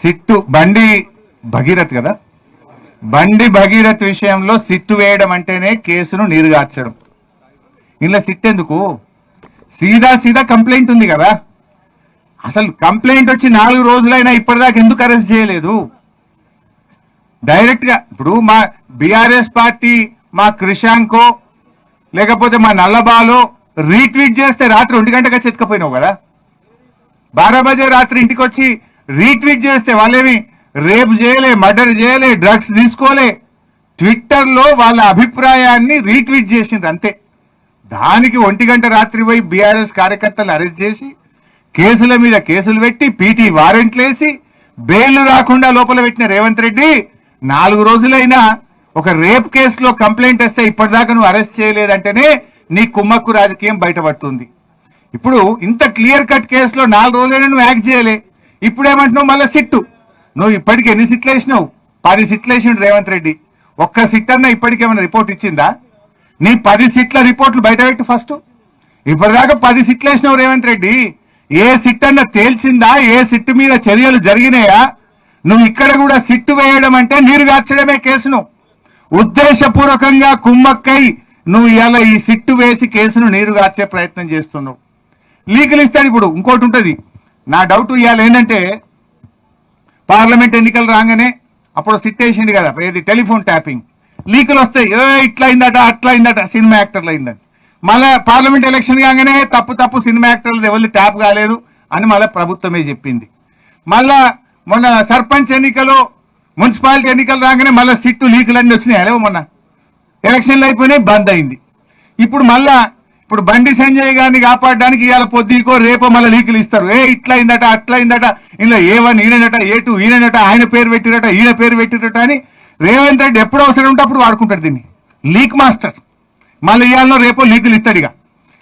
Sit బండి భగీరథ్ కదా, బండి భగీరథ్ విషయంలో సిట్టు వేయడం అంటేనే కేసును నీరుగార్చడం. ఇలా సిట్ ఎందుకు? సీదా కంప్లైంట్ ఉంది కదా. అసలు కంప్లైంట్ వచ్చి 4 రోజులైనా ఇప్పటిదాకా ఎందుకు అరెస్ట్ చేయలేదు? డైరెక్ట్ గా ఇప్పుడు మా బీఆర్ఎస్ పార్టీ మా క్రిషాంకో లేకపోతే మా నల్లబాలో రీట్వీట్ చేస్తే రాత్రి 1 గంటగా చెతకపోయినావు కదా. 12 బజే రాత్రి ఇంటికి వచ్చి రీట్వీట్ చేస్తే వాళ్ళేమి రేప్ చేయలే, మర్డర్ చేయలే, డ్రగ్స్ తీసుకోలే. ట్విట్టర్లో వాళ్ళ అభిప్రాయాన్ని రీట్వీట్ చేసింది అంతే. దానికి 1 గంట రాత్రి పోయి బీఆర్ఎస్ కార్యకర్తలు అరెస్ట్ చేసి కేసుల మీద కేసులు పెట్టి పీటీ వారెంట్లు వేసి బెయిల్ రాకుండా లోపల పెట్టిన రేవంత్ రెడ్డి 4 రోజులైనా ఒక రేప్ కేసులో కంప్లైంట్ వస్తే ఇప్పటిదాకా నువ్వు అరెస్ట్ చేయలేదంటేనే నీ కుమ్మక్కు రాజకీయం బయటపడుతుంది. ఇప్పుడు ఇంత క్లియర్ కట్ కేసులో 4 రోజులైనా నువ్వు యాక్ట్ చేయలే. ఇప్పుడు ఏమంటున్నావు మళ్ళీ సిట్టు. నువ్వు ఇప్పటికి ఎన్ని సిట్లు వేసినావు? 10 సిట్లు వేసిండు రేవంత్ రెడ్డి. ఒక్క సిట్ అన్నా ఇప్పటికేమైనా రిపోర్ట్ ఇచ్చిందా? నీ 10 సిట్ల రిపోర్ట్లు బయట పెట్టు ఫస్ట్. ఇప్పటిదాకా 10 సిట్లు వేసినావు రేవంత్ రెడ్డి. ఏ సిట్ అన్న తేల్చిందా? ఏ సిట్టు మీద చర్యలు జరిగినాయా? నువ్వు ఇక్కడ కూడా సిట్టు వేయడం అంటే నీరుగార్చడమే కేసును. ఉద్దేశపూర్వకంగా కుమ్మక్కై నువ్వు ఇలా ఈ సిట్టు వేసి కేసును నీరుగార్చే ప్రయత్నం చేస్తున్నావు. లీగల్ ఇస్తాడు. ఇప్పుడు ఇంకోటి ఉంటుంది నా డౌట్. ఇవాళ ఏంటంటే పార్లమెంట్ ఎన్నికలు రాగానే అప్పుడు సిట్ వేసిండు కదా, ఏది టెలిఫోన్ ట్యాపింగ్ లీకులు వస్తాయి. ఇట్లా అయిందట అట్లా అయిందట సినిమా యాక్టర్లు అయిందని. మళ్ళా పార్లమెంట్ ఎలక్షన్ కాగానే తప్పు సినిమా యాక్టర్లు ఎవరు ట్యాప్ కాలేదు అని మళ్ళీ ప్రభుత్వమే చెప్పింది. మళ్ళా మొన్న సర్పంచ్ ఎన్నికలు మున్సిపాలిటీ ఎన్నికలు రాగానే మళ్ళీ సిట్టు లీకులన్నీ వచ్చినాయి. అలేవో మొన్న ఎలక్షన్లు అయిపోయినాయి, బంద్ అయింది. ఇప్పుడు బండి సంజయ్ గారిని కాపాడడానికి ఇవాళ పొద్దుకో రేపో మళ్ళీ లీకులు ఇస్తారు. ఇట్లా అయిందట అట్లా అయిందట, ఇందులో A1 ఈయనట, A2 ఈయనట, ఆయన పేరు పెట్టిరట, ఈయన పేరు పెట్టిరట అని రేవంత్ రెడ్డి ఎప్పుడు అవసరం ఉంటే అప్పుడు వాడుకుంటాడు దీన్ని. Leak master. మళ్ళీ ఇవాళ రేపో లీకులు ఇస్తాడు. ఇక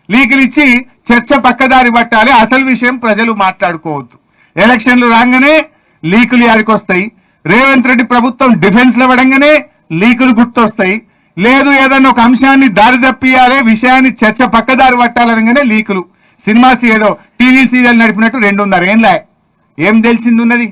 లీకులు ఇచ్చి చర్చ పక్కదారి పట్టాలి. అసలు విషయం ప్రజలు మాట్లాడుకోవద్దు. ఎలక్షన్లు రాగానే లీకులు యాదికి వస్తాయి. రేవంత్ రెడ్డి ప్రభుత్వం డిఫెన్స్ లో పడంగానే లీకులు గుర్తొస్తాయి. లేదు ఏదన్నా ఒక అంశాన్ని దారి తప్పియాలి, విషయాన్ని చర్చ పక్కదారి పట్టాలనగానే లీకులు. సినిమా ఏదో టీవీ సీరియల్ నడిపినట్టు 2.5 ఏళ్ళ ఏం తెలిసింది ఉన్నది?